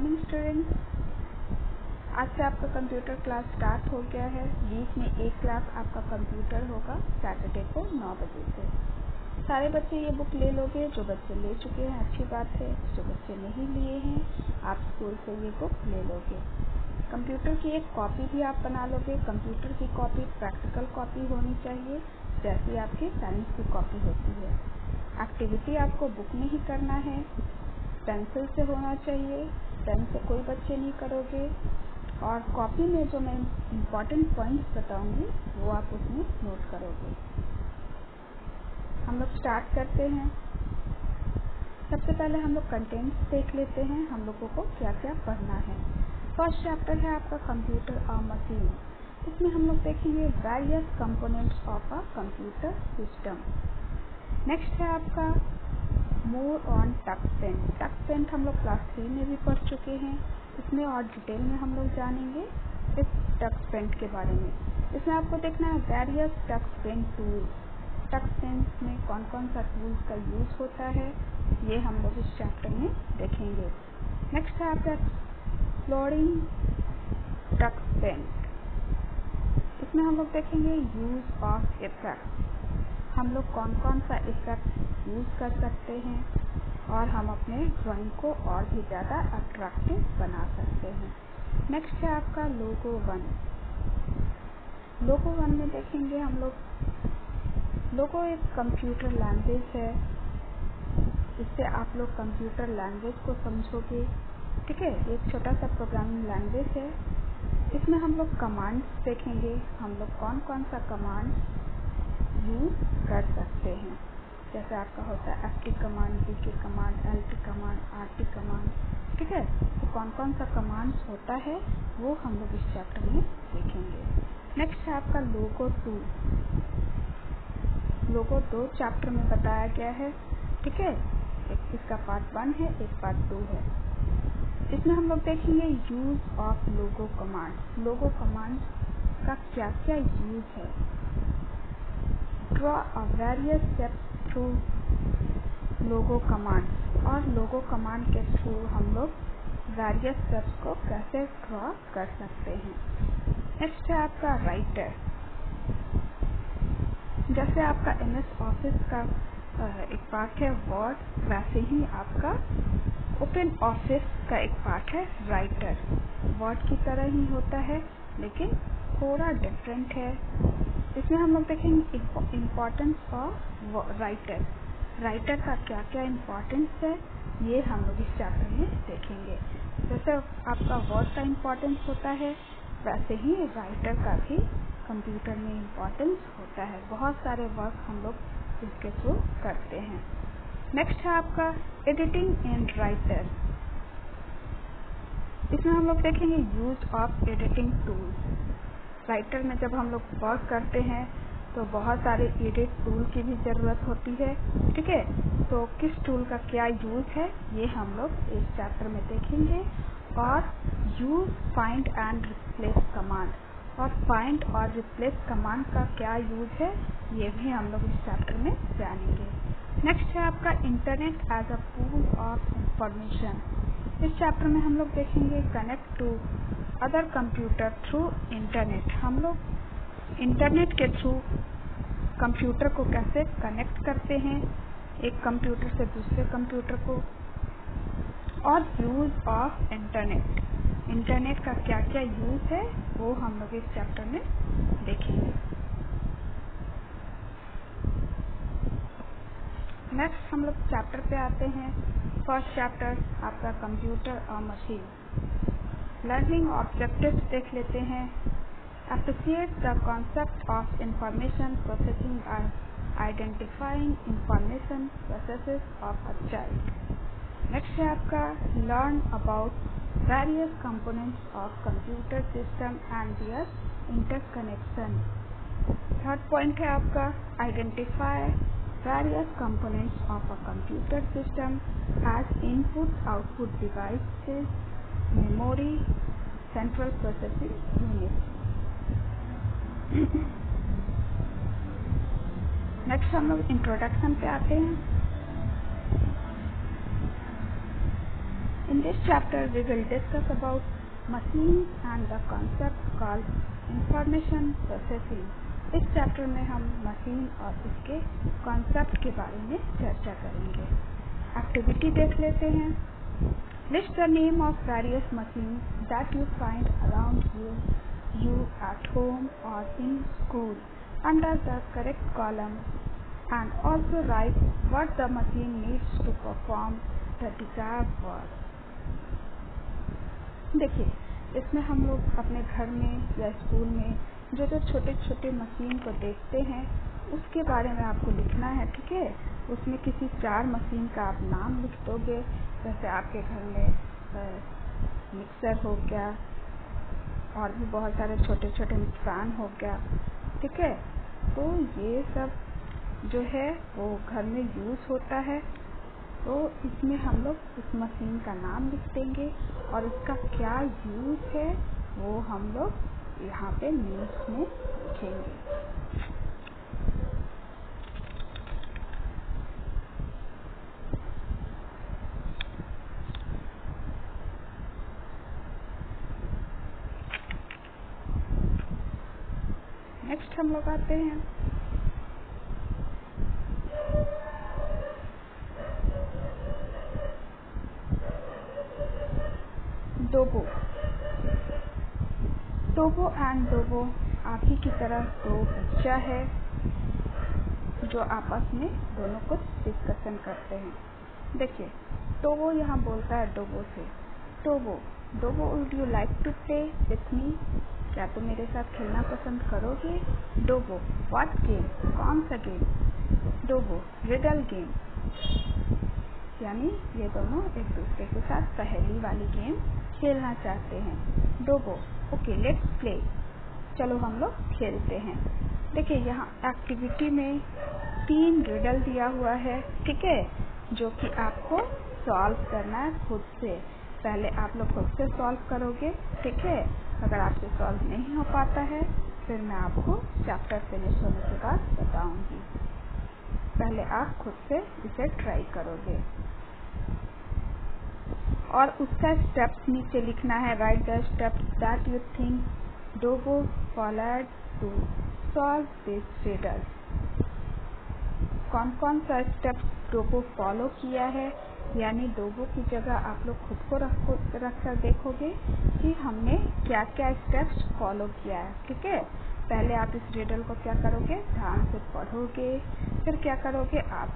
Morning students, आज से आपका कंप्यूटर क्लास स्टार्ट हो गया है। वीक में एक क्लास आपका कंप्यूटर होगा सैटरडे को 9 बजे से। सारे बच्चे ये बुक ले लोगे। जो बच्चे ले चुके हैं अच्छी बात है, जो बच्चे नहीं लिए हैं आप स्कूल से ये बुक ले लोगे। कंप्यूटर की एक कॉपी भी आप बना लोगे। कंप्यूटर की कॉपी प्रैक्टिकल कॉपी होनी चाहिए, जैसी आपकी साइंस की कॉपी होती है। एक्टिविटी आपको बुक में ही करना है, पेंसिल से होना चाहिए, पेन से कोई बच्चे नहीं करोगे। और कॉपी में जो मैं इम्पॉर्टेंट पॉइंट्स बताऊंगी वो आप उसमें नोट करोगे। हम लोग स्टार्ट करते हैं। सबसे पहले हम लोग कंटेंट्स देख लेते हैं, हम लोगों को क्या क्या पढ़ना है। फर्स्ट चैप्टर है आपका कंप्यूटर और मशीन। इसमें हम लोग देखेंगे various components of a computer system. Next है आपका more on Tux Paint. Tux Paint हम लोग क्लास 3 में भी पढ़ चुके हैं। इसमें और डिटेल में हम लोग जानेंगे इस टक्स पेंट के बारे में। इसमें आपको देखना है various Tux Paint tool. Tux Paint में कौन कौन सा टूल्स का यूज होता है ये हम लोग इस चैप्टर में देखेंगे। नेक्स्ट है आपका एक्सप्लोरिंग टक्स पेंट। इसमें हम लोग देखेंगे यूज ऑफ इफेक्ट। हम लोग कौन कौन सा इफेक्ट यूज कर सकते हैं और हम अपने ड्राइंग को और भी ज़्यादा अट्रैक्टिव बना सकते हैं। नेक्स्ट है आपका लोगो 1। लोगो 1 में देखेंगे हम लोग लोगो एक कंप्यूटर लैंग्वेज है। इससे आप लोग कंप्यूटर लैंग्वेज को समझोगे। ठीक है, एक छोटा सा प्रोग्रामिंग लैंग्वेज है। इसमें हम लोग कमांड्स देखेंगे, हम लोग कौन कौन सा कमांड यूज कर सकते हैं। जैसे आपका होता है FT command, DK command, LT command, RT command. ठीक है, तो कौन कौन सा कमांड्स होता है वो हम लोग इस चैप्टर में देखेंगे। नेक्स्ट है आपका लोगो 2। लोगो 2 चैप्टर में बताया गया है। ठीक है, एक इसका पार्ट 1 है, एक पार्ट 2 है। इसमें हम लोग देखेंगे use of logo command. Logo command का क्या क्या यूज है। Draw a various steps through logo command. और लोगो कमांड के थ्रू हम लोग वेरियस स्टेप्स को कैसे ड्रॉ कर सकते हैं। नेक्स्ट है आपका राइटर। जैसे आपका MS ऑफिस का एक पार्ट है वर्ड, वैसे ही आपका ओपन ऑफिस का एक पार्ट है राइटर। वर्ड की तरह ही होता है लेकिन थोड़ा डिफरेंट है। इसमें हम लोग देखेंगे इम्पोर्टेंस ऑफ राइटर। राइटर का क्या क्या इम्पोर्टेंस है ये हम लोग इस चैप्टर में देखेंगे। जैसे आपका वर्ड का इम्पोर्टेंस होता है वैसे ही राइटर का भी कंप्यूटर में इम्पोर्टेंस होता है। बहुत सारे वर्क हम लोग इसके थ्रू करते हैं। नेक्स्ट है आपका एडिटिंग इन राइटर। इसमें हम लोग देखेंगे use of editing tools. Writer में जब हम लोग वर्क करते हैं तो बहुत सारे एडिट टूल की भी ज़रूरत होती है। ठीक है, तो किस टूल का क्या यूज है ये हम लोग इस चैप्टर में देखेंगे। और use find and replace command. और फाइंड और रिप्लेस कमांड का क्या यूज है ये भी हम लोग इस चैप्टर में जानेंगे। नेक्स्ट है आपका internet as a pool of information. इस चैप्टर में हम लोग देखेंगे connect to other computer through internet. हम लोग इंटरनेट के थ्रू कंप्यूटर को कैसे कनेक्ट करते हैं एक कंप्यूटर से दूसरे कंप्यूटर को। और यूज ऑफ इंटरनेट। इंटरनेट का क्या क्या यूज है वो हम लोग इस चैप्टर में देखेंगे। नेक्स्ट हम लोग चैप्टर पे आते हैं। फर्स्ट चैप्टर आपका कंप्यूटर और मशीन। लर्निंग ऑब्जेक्टिव्स देख लेते हैं। Appreciate the concept of information processing by identifying information processes of a child. Next है आपका learn about various components of computer system and their interconnection. Third point है आपका identify various components of a computer system as input-output devices, memory, central processing unit. Next हम लोग introduction पे आते हैं। इन In this chapter, we will discuss about machines and the concept called information processing. इस chapter में हम machine और इसके कॉन्सेप्ट के बारे में चर्चा करेंगे। एक्टिविटी देख लेते हैं। List the name of various machines that you find around you at home or in school under the correct column, and also write what the machine needs to perform the desired work. देखिए, इसमें हम लोग अपने घर में या school में जो छोटे छोटे मशीन को देखते हैं उसके बारे में आपको लिखना है, ठीक है। उसमें किसी 4 मशीन का आप नाम लिख दोगे। जैसे आपके घर में मिक्सर हो गया और भी बहुत सारे छोटे छोटे फैन हो गया, ठीक है। तो ये सब जो है वो घर में यूज़ होता है। तो इसमें हम लोग उस मशीन का नाम लिख देंगे और उसका क्या यूज़ है वो हम लोग यहाँ पे न्यूज़ में लिखेंगे। नेक्स्ट हम लोग आते हैं डोबो। टोबो एंड डोबो आप ही की तरह 2 बच्चा है जो आपस में दोनों कुछ डिस्कशन करते हैं। देखिए, टोबो यहाँ बोलता है डोबो से, Tobo would you like to play with me? क्या तुम मेरे साथ खेलना पसंद करोगे? Dobo what game? कौन सा गेम? डोबो रिडल गेम, यानी ये दोनों एक दूसरे के साथ पहेली वाली गेम खेलना चाहते हैं। डोबो ओके लेट्स प्ले, चलो हम लोग खेलते हैं। देखिए, यहाँ एक्टिविटी में 3 रिडल दिया हुआ है, ठीक है, जो कि आपको सॉल्व करना है खुद से। पहले आप लोग खुद से सॉल्व करोगे, ठीक है। अगर आपसे सॉल्व नहीं हो पाता है फिर मैं आपको चैप्टर फिनिश होने के बाद बताऊंगी। पहले आप खुद से इसे ट्राई करोगे और उसका स्टेप्स नीचे लिखना है। Write the steps that you think to be followed to solve this riddle. कौन कौन सा स्टेप्स डोबो फॉलो किया है, यानी डोबो की जगह आप लोग खुद को रख कर देखोगे कि हमने क्या क्या स्टेप्स फॉलो किया है, ठीक है। पहले आप इस रिडल को क्या करोगे, ध्यान से पढ़ोगे, फिर क्या करोगे, आप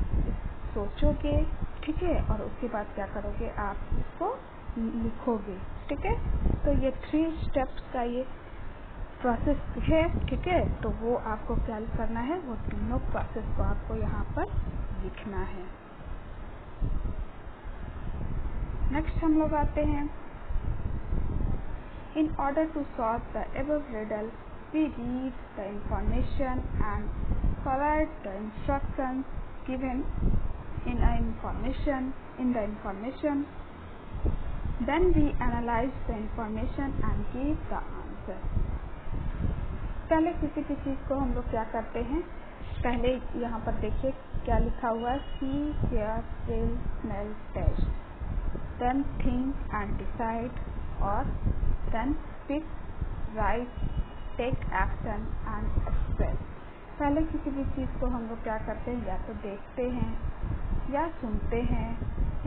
सोचोगे, ठीक है, और उसके बाद क्या करोगे, आप इसको लिखोगे, ठीक है। तो ये 3 स्टेप्स का ये प्रोसेस है, ठीक है। तो वो आपको क्या करना है, वो तीनों प्रोसेस को आपको यहाँ पर लिखना है। नेक्स्ट हम लोग आते हैं, in order to solve the above riddle we read the information and follow the instructions given in the information, then we analyze the information and give the answer. पहले किसी भी चीज़ को हम लोग क्या करते हैं, पहले यहाँ पर देखिए क्या लिखा हुआ है, see, hear, feel, smell, taste, then think and decide, और then speak, write, take action and express. पहले किसी भी चीज़ को हम लोग क्या करते हैं, या तो देखते हैं या सुनते हैं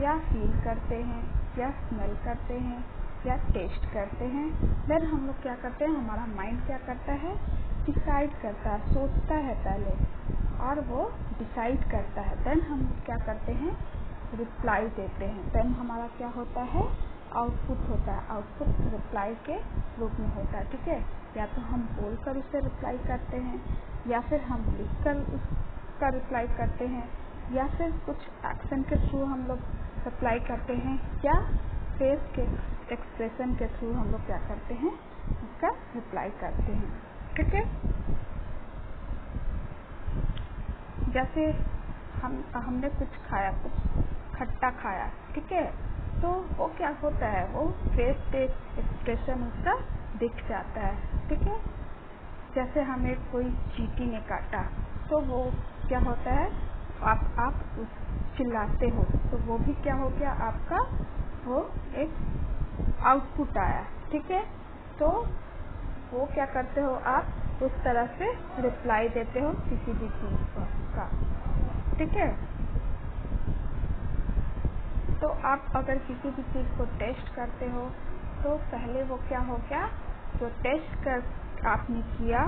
या फील करते हैं या स्मेल करते हैं या टेस्ट करते हैं। देन हम लोग क्या करते हैं, हमारा माइंड क्या करता है, डिसाइड करता है, सोचता है पहले और वो डिसाइड करता है। देन हम क्या करते हैं, रिप्लाई देते हैं। देन हमारा क्या होता है, आउटपुट होता है। आउटपुट रिप्लाई के रूप में होता है, ठीक है। या तो हम बोलकर उसे रिप्लाई करते हैं, या फिर हम लिखकर उसका रिप्लाई करते हैं, या फिर कुछ एक्शन के थ्रू हम लोग रिप्लाई करते हैं, या फेस के एक्सप्रेशन के थ्रू हम लोग क्या करते हैं, उसका रिप्लाई करते हैं, ठीक है। जैसे हमने कुछ खाया, कुछ खट्टा खाया, ठीक है, तो वो क्या होता है, वो फेस पे एक्सप्रेशन उसका दिख जाता है, ठीक है। जैसे हमें कोई चींटी ने काटा तो वो क्या होता है, आप चिल्लाते हो तो वो भी क्या हो गया, आपका वो एक आउटपुट आया, ठीक है। तो वो क्या करते हो आप, उस तरह से रिप्लाई देते हो किसी भी चीज का, ठीक है। तो आप अगर किसी भी चीज को टेस्ट करते हो तो पहले वो क्या हो गया, जो टेस्ट कर आपने किया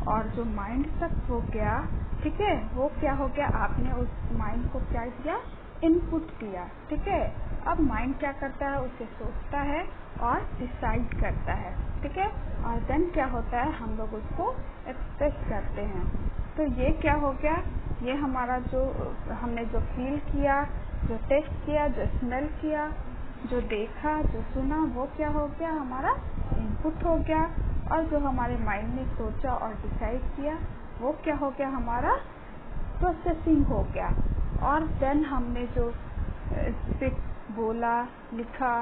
और जो माइंड तक हो गया, ठीक है, वो क्या हो गया, आपने उस माइंड को क्या किया, इनपुट किया, ठीक है। अब माइंड क्या करता है, उसे सोचता है और डिसाइड करता है, ठीक है। और देन क्या होता है, हम लोग उसको एक्सप्रेस करते हैं। तो ये क्या हो गया, ये हमारा जो हमने जो फील किया, जो टेस्ट किया, जो स्मेल किया, जो देखा, जो सुना, वो क्या हो गया, हमारा इनपुट हो गया। और जो हमारे माइंड ने सोचा और डिसाइड किया, वो क्या हो गया, हमारा प्रोसेसिंग हो गया। और देन हमने जो स्पीक बोला, लिखा,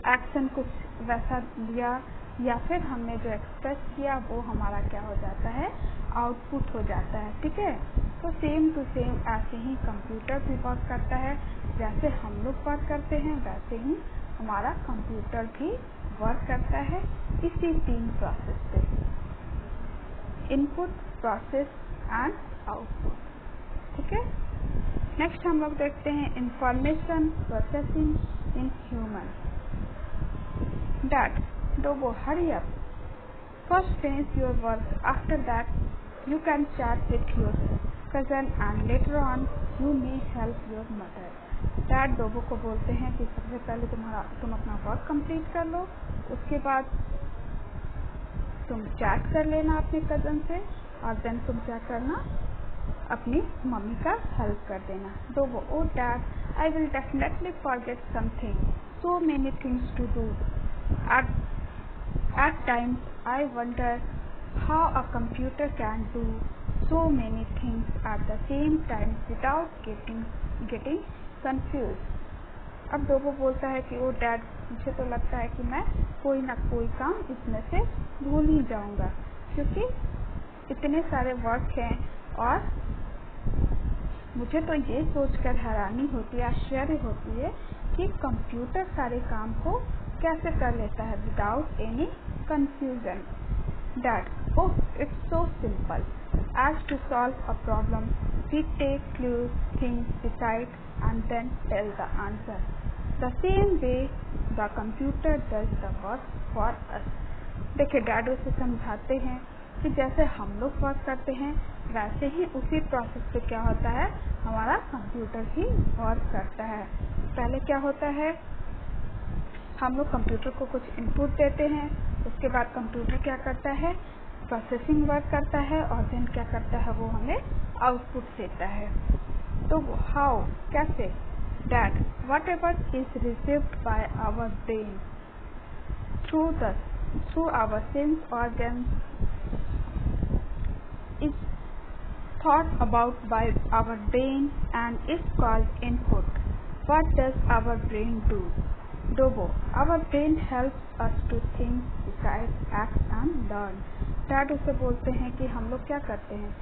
एक्शन कुछ वैसा लिया, या फिर हमने जो एक्सप्रेस किया, वो हमारा क्या हो जाता है, आउटपुट हो जाता है, ठीक है। तो सेम टू सेम ऐसे ही कंप्यूटर भी वर्क करता है। जैसे हम लोग वर्क करते हैं वैसे ही हमारा कंप्यूटर भी वर्क करता है, इसी 3 प्रोसेस से, इनपुट, प्रोसेस एंड आउटपुट, ठीक है। नेक्स्ट हम लोग देखते हैं information processing in human. Dad, Dobo, hurry up. First finish your work. After that, you can chat with your cousin and later on you may help your mother. Dad Dobo को बोलते हैं कि सबसे पहले तुम अपना वर्क कंप्लीट कर लो, उसके बाद तुम चैट कर लेना अपने कजन से, और देन तुम क्या करना, अपनी मम्मी का हेल्प कर देना। Dobo, oh dad, I will definitely forget something. So many things to do. At times, I wonder how a computer can do so many things at the same time without getting confused. अब डोबो बोलता है कि ओ dad, मुझे तो लगता है कि मैं कोई ना कोई काम इसमें से भूल ही जाऊंगा, क्योंकि इतने सारे वर्क हैं और मुझे तो ये सोचकर हैरानी होती है, आश्चर्य होती है कि कंप्यूटर सारे काम को कैसे कर लेता है without any confusion. Dad, oh it's so simple, as to solve a problem we take clues, think, decide and then tell the answer, the same way the computer does the work for us. देखिए dad उसे समझाते हैं कि जैसे हम लोग work करते हैं वैसे ही उसी प्रोसेस पे क्या होता है, हमारा कंप्यूटर ही वर्क करता है। पहले क्या होता है, हम लोग कंप्यूटर को कुछ इनपुट देते हैं, उसके बाद कंप्यूटर क्या करता है, प्रोसेसिंग वर्क करता है, और देन क्या करता है, वो हमें आउटपुट देता है। तो हाउ, कैसे, dad, whatever is received by our brain through our sense organs is thought about by our brain and is called input. What does our brain do? Dobo, our brain helps us to think, decide, act and learn. Dad उसे बोलते हैं कि हम लोग क्या करते हैं,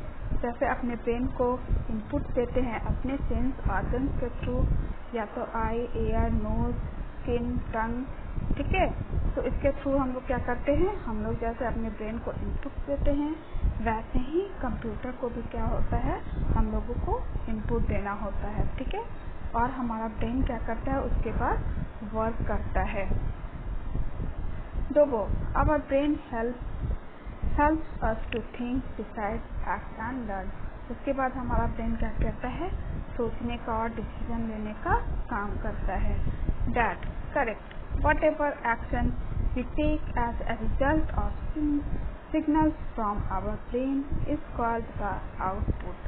जैसे अपने ब्रेन को इनपुट देते हैं अपने सेंस ऑर्गन्स के थ्रू, या तो आई, एयर, नोज, स्किन, टंग, ठीक है। तो इसके थ्रू हम लोग क्या करते हैं, हम लोग जैसे अपने ब्रेन को इनपुट देते हैं वैसे ही कंप्यूटर को भी क्या होता है, हम लोगों को इनपुट देना होता है, ठीक है। और हमारा ब्रेन क्या करता है, उसके बाद वर्क करता है। Dobo, our brain helps us to think, decide, act and learn. उसके बाद हमारा ब्रेन क्या करता है, सोचने का और डिसीजन लेने का काम करता है। Dad, correct, whatever action we take as a result of signals from our brain is called the output.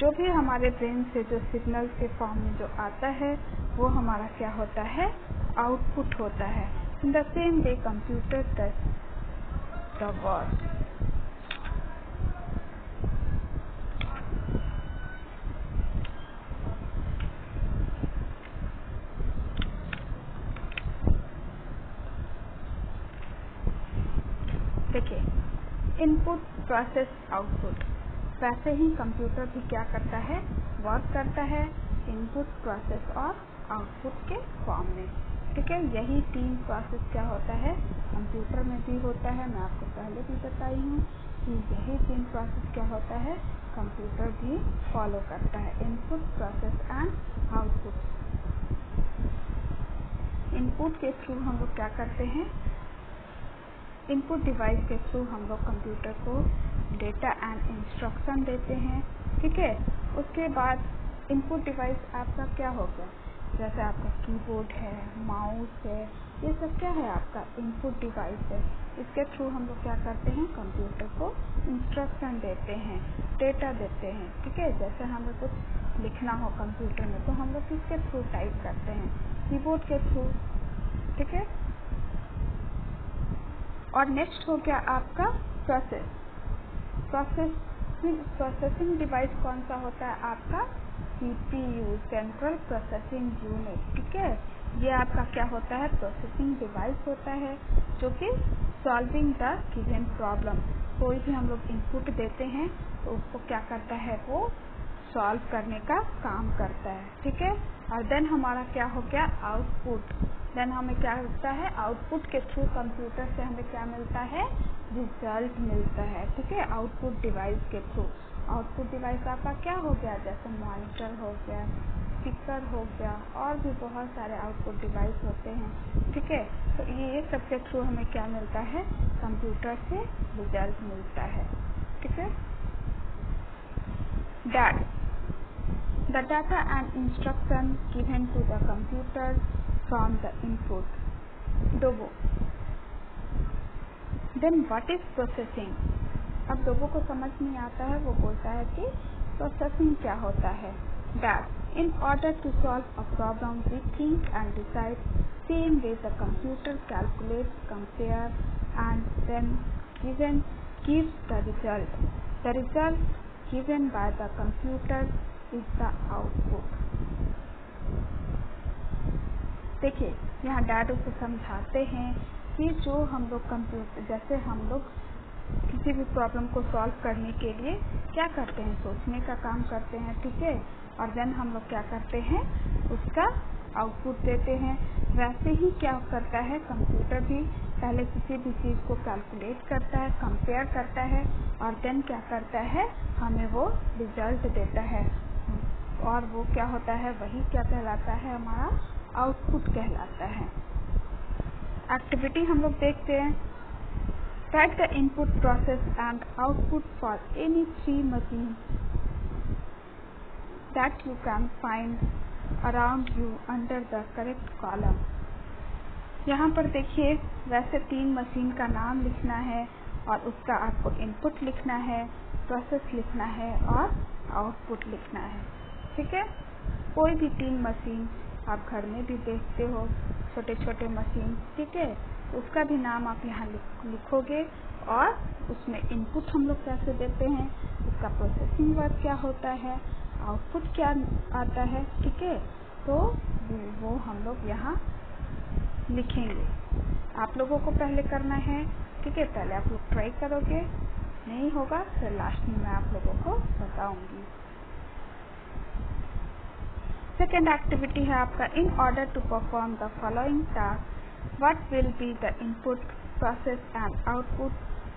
जो भी हमारे ब्रेन से जो सिग्नल के फॉर्म में जो आता है वो हमारा क्या होता है, आउटपुट होता है। In the same way computer does the work. देखिए, इनपुट, प्रोसेस, आउटपुट, वैसे ही कंप्यूटर भी क्या करता है, वर्क करता है। इनपुट, प्रोसेस और आउटपुट के फॉर्म में। ठीक है, यही 3 प्रोसेस क्या होता है कंप्यूटर में भी होता है। मैं आपको पहले भी बताई हूँ कि यही 3 प्रोसेस क्या होता है कंप्यूटर भी फॉलो करता है, input, process and output. Input के थ्रू हम लोग क्या करते हैं, इनपुट डिवाइस के थ्रू हम लोग कंप्यूटर को डेटा एंड इंस्ट्रक्शन देते हैं। ठीक है, उसके बाद इनपुट डिवाइस आपका क्या हो गया, जैसे आपका कीबोर्ड है, माउस है, ये सब क्या है आपका इनपुट डिवाइस है। इसके थ्रू हम लोग क्या करते हैं कंप्यूटर को इंस्ट्रक्शन देते हैं, डेटा देते हैं। ठीक है, जैसे हमें कुछ लिखना हो कंप्यूटर में तो हम लोग किसके थ्रू टाइप करते हैं, कीबोर्ड के थ्रू। ठीक है, और नेक्स्ट हो गया आपका प्रोसेसिंग डिवाइस कौन सा होता है आपका CPU, सेंट्रल प्रोसेसिंग यूनिट। ठीक है, ये आपका क्या होता है प्रोसेसिंग डिवाइस होता है जो कि सॉल्विंग द गिवन प्रॉब्लम, कोई भी हम लोग इनपुट देते हैं तो उसको क्या करता है वो सॉल्व करने का काम करता है। ठीक है, और देन हमारा क्या हो गया आउटपुट, देन हमें क्या होता है आउटपुट के थ्रू कंप्यूटर से हमें क्या मिलता है रिजल्ट मिलता है। ठीक है, आउटपुट डिवाइस के थ्रू। आउटपुट डिवाइस आपका क्या हो गया, जैसे मॉनिटर हो गया, स्पीकर हो गया, और भी बहुत सारे आउटपुट डिवाइस होते हैं। ठीक है, तो ये सब के थ्रू हमें क्या मिलता है कंप्यूटर से रिजल्ट मिलता है। ठीक है, the data and instruction given to the computer from the input. दोबो, then what is processing? अब दोबो को समझ नहीं आता है, वो बोलता है कि प्रोसेसिंग क्या होता है। That in order to solve a problem we think and decide same way the computer calculates, compare and then gives the result. The result given by the computer is the output. देखिए, यहाँ dado को समझाते हैं कि जो हम लोग computer, जैसे हम लोग किसी भी प्रॉब्लम को सॉल्व करने के लिए क्या करते हैं सोचने का काम करते हैं। ठीक है, और देन हम लोग क्या करते हैं उसका आउटपुट देते हैं। वैसे ही क्या करता है कंप्यूटर भी पहले किसी भी चीज़ को कैलकुलेट करता है, कंपेयर करता है और देन क्या करता है हमें वो रिजल्ट देता है, और वो क्या होता है वही क्या कहलाता है हमारा आउटपुट कहलाता है। एक्टिविटी हम लोग देखते हैं। Write the input, process and output for any 3 machines that you can find around you under the correct column. यहाँ पर देखिए वैसे 3 मशीन का नाम लिखना है और उसका आपको इनपुट लिखना है, प्रोसेस लिखना है और आउटपुट लिखना है। ठीक है, कोई भी 3 मशीन आप घर में भी देखते हो, छोटे छोटे मशीन। ठीक है, उसका भी नाम आप यहाँ लिखोगे और उसमें इनपुट हम लोग कैसे देते हैं, उसका प्रोसेसिंग वर्क क्या होता है, आउटपुट क्या आता है। ठीक है, तो वो हम लोग यहाँ लिखेंगे। आप लोगों को पहले करना है। ठीक है, पहले आप लोग ट्राई करोगे, नहीं होगा फिर लास्ट में मैं आप लोगों को बताऊंगी। सेकेंड एक्टिविटी है आपका in order to perform the following task what will be the input, process and output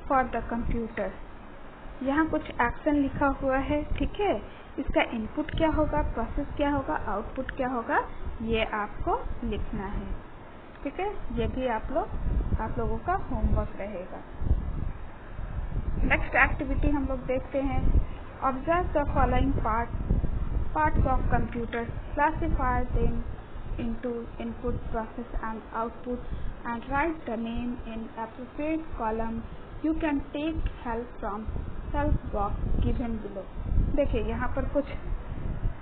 for the computer. यहाँ कुछ एक्शन लिखा हुआ है। ठीक है, इसका इनपुट क्या होगा, प्रोसेस क्या होगा, आउटपुट क्या होगा, ये आपको लिखना है। ठीक है, ये भी आप लोगों का होमवर्क रहेगा। नेक्स्ट एक्टिविटी हम लोग देखते हैं। Observe the following parts of computer, classify them into input, process and output and write the name in appropriate column. You can take help from help box given below. देखिए यहाँ पर कुछ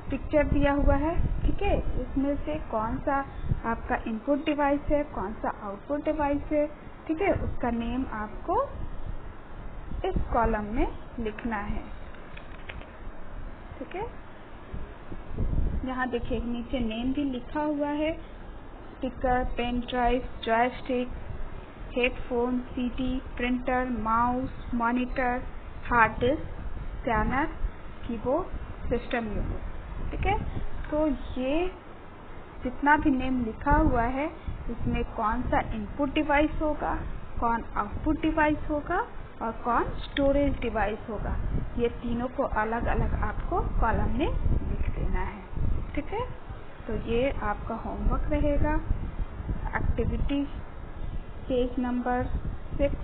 picture दिया हुआ है। ठीक है, इसमें से कौन सा आपका इनपुट डिवाइस है, कौन सा आउटपुट डिवाइस है। ठीक है, उसका नेम आपको इस कॉलम में लिखना है। ठीक है, यहाँ देखिए नीचे नेम भी लिखा हुआ है, speaker, pen drive, joystick, headphone, CD, printer, mouse, monitor, hard disk, scanner, keyboard, system unit. ठीक है, तो ये जितना भी नेम लिखा हुआ है इसमें कौन सा इनपुट डिवाइस होगा, कौन आउटपुट डिवाइस होगा और कौन स्टोरेज डिवाइस होगा, ये तीनों को अलग अलग आपको कॉलम में लिख देना है। ठीक है, तो ये आपका होमवर्क रहेगा। Activity page number 6,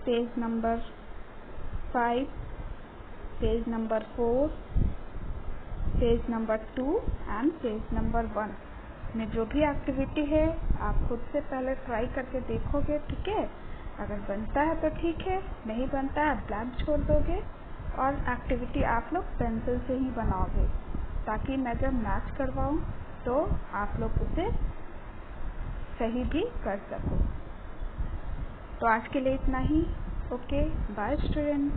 page number 5, page number 4, page number 2 and page number 1 में जो भी एक्टिविटी है आप खुद से पहले ट्राई करके देखोगे। ठीक है, अगर बनता है तो ठीक है, नहीं बनता है ब्लैंक छोड़ दोगे और एक्टिविटी आप लोग पेंसिल से ही बनाओगे, ताकि मैं जब मैच करवाऊँ तो आप लोग उसे सही भी कर सको। तो आज के लिए इतना ही। Okay, bye student.